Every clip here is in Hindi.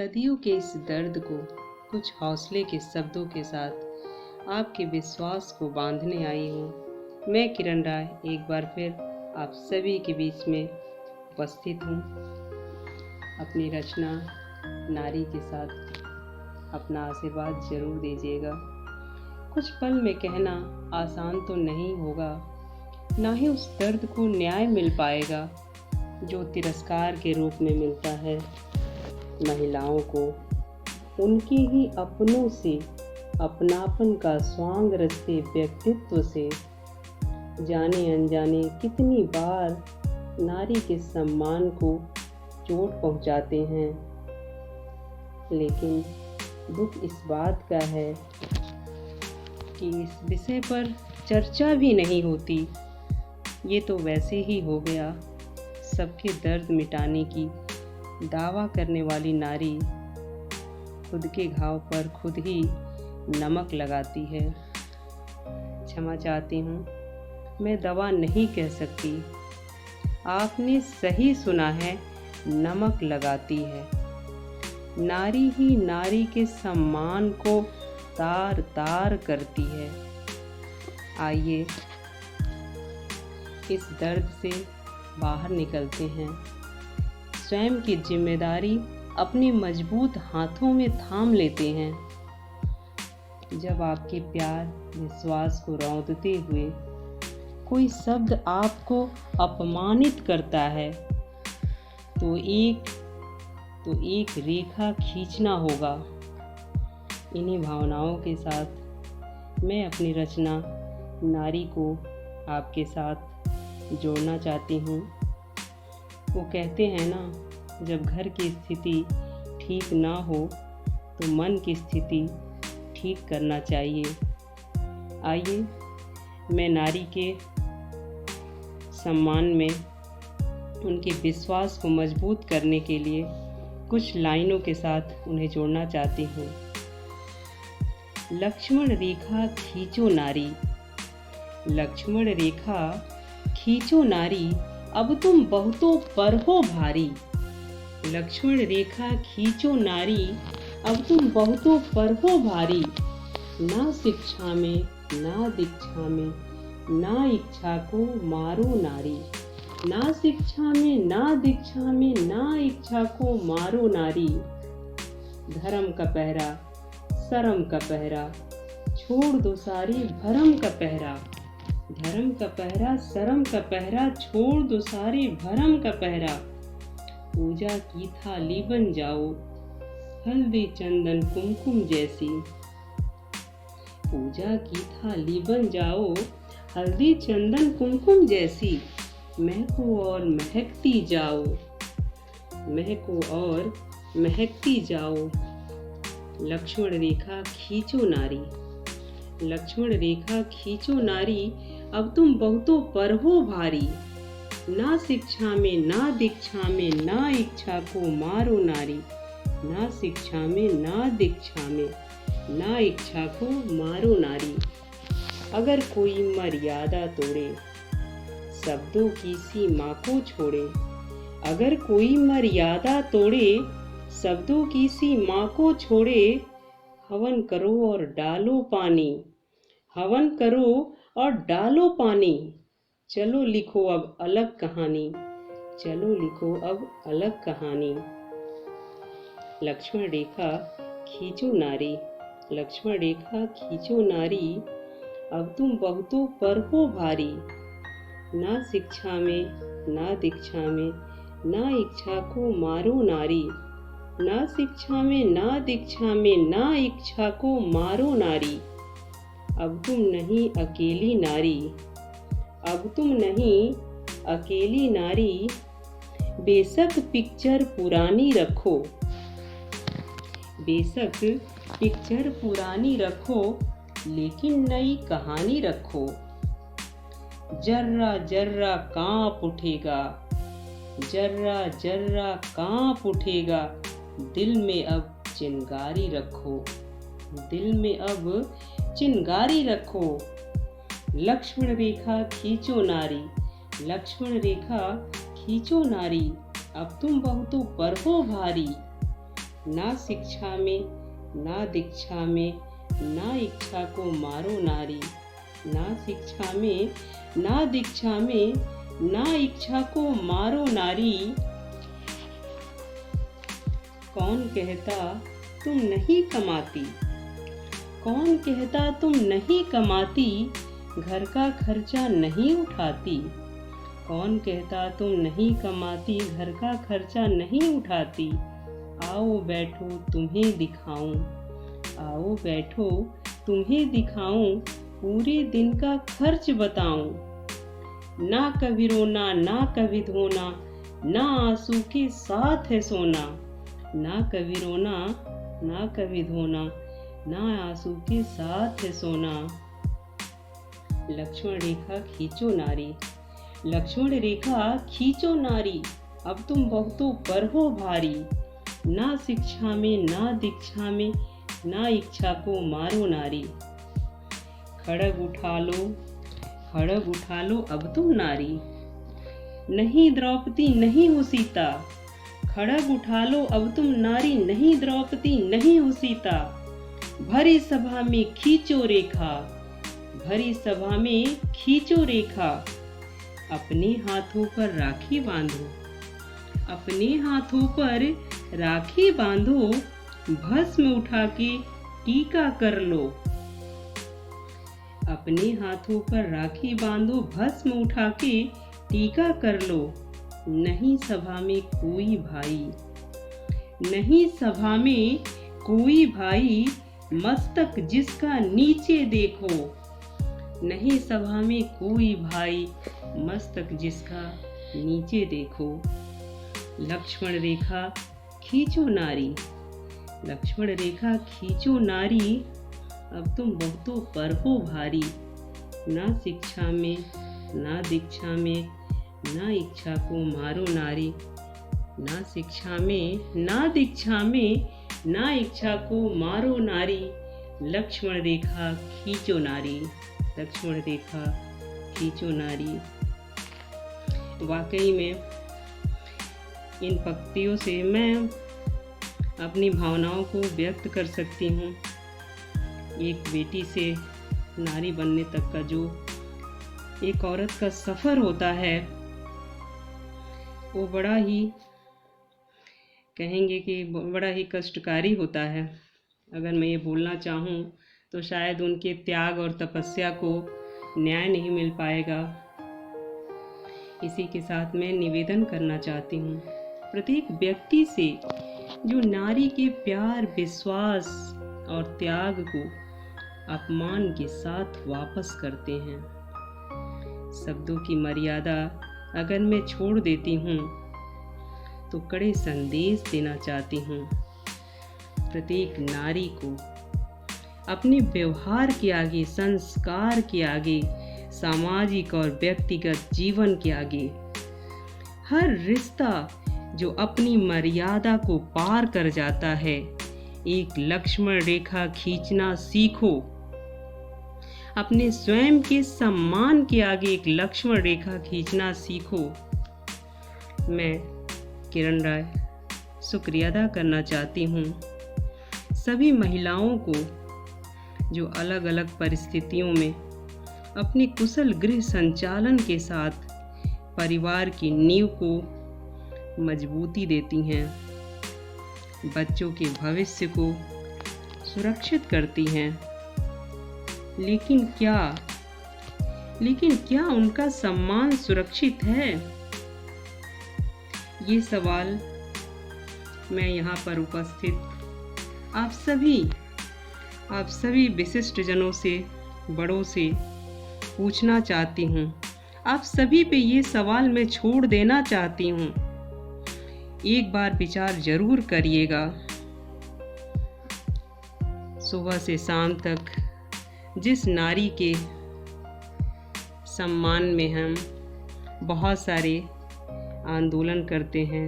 सदियों के इस दर्द को कुछ हौसले के शब्दों के साथ आपके विश्वास को बांधने आई हूँ। मैं किरण राय एक बार फिर आप सभी के बीच में उपस्थित हूँ। अपनी रचना नारी के साथ अपना आशीर्वाद जरूर दीजिएगा। कुछ पल में कहना आसान तो नहीं होगा, ना ही उस दर्द को न्याय मिल पाएगा जो तिरस्कार के रूप में मिलता है महिलाओं को। उनके ही अपनों से अपनापन का स्वांग रचते व्यक्तित्व से जाने अनजाने कितनी बार नारी के सम्मान को चोट पहुंचाते हैं। लेकिन दुख इस बात का है कि इस विषय पर चर्चा भी नहीं होती। ये तो वैसे ही हो गया, सबके दर्द मिटाने की दावा करने वाली नारी खुद के घाव पर खुद ही नमक लगाती है। क्षमा चाहती हूँ, मैं दवा नहीं कह सकती। आपने सही सुना है, नमक लगाती है। नारी ही नारी के सम्मान को तार तार करती है। आइए इस दर्द से बाहर निकलते हैं। स्वयं की जिम्मेदारी अपने मजबूत हाथों में थाम लेते हैं। जब आपके प्यार विश्वास को रौंदते हुए कोई शब्द आपको अपमानित करता है तो एक रेखा खींचना होगा। इन्हीं भावनाओं के साथ मैं अपनी रचना नारी को आपके साथ जोड़ना चाहती हूँ। वो कहते हैं ना, जब घर की स्थिति ठीक ना हो तो मन की स्थिति ठीक करना चाहिए। आइए मैं नारी के सम्मान में उनके विश्वास को मजबूत करने के लिए कुछ लाइनों के साथ उन्हें जोड़ना चाहती हूँ। लक्ष्मण रेखा खींचो नारी, लक्ष्मण रेखा खींचो नारी, अब तुम बहुतों पर हो भारी। लक्ष्मण रेखा खींचो नारी, अब तुम बहुतों पर हो भारी। ना शिक्षा में ना दीक्षा में ना इच्छा को मारो नारी। ना शिक्षा में ना दीक्षा में ना इच्छा को मारो नारी। धर्म का पहरा शर्म का पहरा छोड़ दो सारी भरम का पहरा। धर्म का पहरा शर्म का पहरा छोड़ दो सारी भरम का पहरा। पूजा की थाली बन जाओ हल्दी चंदन कुमकुम जैसी। पूजा की थाली बन जाओ हल्दी चंदन कुमकुम जैसी। महको और महकती जाओ, महको और महकती जाओ। लक्ष्मण रेखा खींचो नारी, लक्ष्मण रेखा खींचो नारी, अब तुम बहुतों पर हो भारी। ना शिक्षा में ना दीक्षा में ना इच्छा को मारो नारी। ना शिक्षा में ना दीक्षा में ना इच्छा को मारो नारी। अगर कोई मर्यादा तोड़े शब्दों की सीमा को छोड़े। अगर कोई मर्यादा तोड़े शब्दों की सीमा को छोड़े। हवन करो और डालो पानी, हवन करो और डालो पानी। चलो लिखो अब अलग कहानी, चलो लिखो अब अलग कहानी। लक्ष्मण रेखा खींचो नारी, लक्ष्मण रेखा खींचो नारी, अब तुम बहुतों पर हो भारी। ना शिक्षा में ना दीक्षा में ना इच्छा को मारो नारी। ना शिक्षा में ना दीक्षा में ना इच्छा को मारो नारी। अब तुम नहीं अकेली नारी, अब तुम नहीं अकेली नारी। बेशक पिक्चर पुरानी रखो, बेशक पिक्चर पुरानी रखो, लेकिन नई कहानी रखो। जर्रा जर्रा कांप उठेगा, जर्रा जर्रा कांप उठेगा। दिल में अब चिंगारी रखो, दिल में अब चिंगारी रखो। लक्ष्मण रेखा खींचो नारी, लक्ष्मण रेखा खींचो नारी, अब तुम बहुतों पर हो भारी। ना शिक्षा में ना दीक्षा में ना इच्छा को मारो नारी। ना शिक्षा में ना दीक्षा में ना इच्छा को मारो नारी। कौन कहता तुम नहीं कमाती, कौन कहता तुम नहीं कमाती, घर का खर्चा नहीं उठाती। कौन कहता तुम नहीं कमाती, घर का खर्चा नहीं उठाती। आओ बैठो तुम्हें दिखाऊं, आओ बैठो तुम्हें दिखाऊं, पूरे दिन का खर्च बताऊं। ना कभी रोना ना कभी धोना, ना आंसू के साथ है सोना। ना कभी रोना ना कभी धोना, ना आंसू के साथ है सोना। लक्ष्मण रेखा खींचो नारी, लक्ष्मण रेखा खींचो नारी, अब तुम बहुतों पर हो भारी। ना शिक्षा में ना दीक्षा में ना इच्छा को मारो नारी। खड़ग उठा लो, खड़ग उठा लो अब तुम नारी, नहीं द्रौपदी नहीं हो सीता। खड़ग उठा लो अब तुम नारी, नहीं द्रौपदी नहीं हो सीता। भरी सभा में खींचो रेखा, भरी सभा में खींचो रेखा। अपने हाथों पर राखी बांधो, अपने हाथों पर राखी बांधो, भस्म उठा के टीका कर लो। अपने हाथों पर राखी बांधो, भस्म उठा के टीका कर लो। नहीं सभा में कोई भाई, नहीं सभा में कोई भाई, मस्तक जिसका नीचे देखो। नहीं सभा में कोई भाई, मस्तक जिसका नीचे देखो। लक्ष्मण रेखा खींचो नारी, लक्ष्मण रेखा खींचो नारी, अब तुम बहुतों पर हो भारी। ना शिक्षा में ना दीक्षा में ना इच्छा को मारो नारी। ना शिक्षा में ना दीक्षा में ना इच्छा को मारो नारी। लक्ष्मण रेखा खींचो नारी, लक्ष्मण रेखा खींचो नारी। वाकई में इन पंक्तियों से मैं अपनी भावनाओं को व्यक्त कर सकती हूँ। एक बेटी से नारी बनने तक का जो एक औरत का सफ़र होता है, वो बड़ा ही कहेंगे कि बड़ा ही कष्टकारी होता है। अगर मैं ये बोलना चाहूँ तो शायद उनके त्याग और तपस्या को न्याय नहीं मिल पाएगा। इसी के साथ मैं निवेदन करना चाहती हूँ प्रत्येक व्यक्ति से जो नारी के प्यार, विश्वास और त्याग को अपमान के साथ वापस करते हैं। शब्दों की मर्यादा अगर मैं छोड़ देती हूँ तो कड़े संदेश देना चाहती हूँ प्रत्येक नारी को। अपने व्यवहार के आगे, संस्कार के आगे, सामाजिक और व्यक्तिगत जीवन के आगे हर रिश्ता जो अपनी मर्यादा को पार कर जाता है, एक लक्ष्मण रेखा खींचना सीखो। अपने स्वयं के सम्मान के आगे एक लक्ष्मण रेखा खींचना सीखो। मैं किरण राय शुक्रिया अदा करना चाहती हूँ सभी महिलाओं को जो अलग अलग परिस्थितियों में अपने कुशल गृह संचालन के साथ परिवार की नींव को मजबूती देती हैं, बच्चों के भविष्य को सुरक्षित करती हैं। लेकिन क्या उनका सम्मान सुरक्षित है? ये सवाल मैं यहाँ पर उपस्थित आप सभी विशिष्ट जनों से, बड़ों से पूछना चाहती हूँ। आप सभी पे ये सवाल मैं छोड़ देना चाहती हूँ। एक बार विचार जरूर करिएगा। सुबह से शाम तक जिस नारी के सम्मान में हम बहुत सारे आंदोलन करते हैं,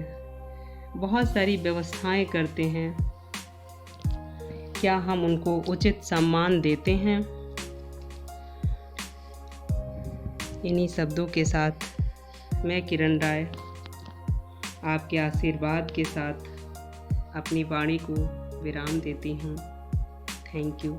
बहुत सारी व्यवस्थाएं करते हैं, क्या हम उनको उचित सम्मान देते हैं? इन्हीं शब्दों के साथ मैं किरण राय आपके आशीर्वाद के साथ अपनी वाणी को विराम देती हूँ। Thank you.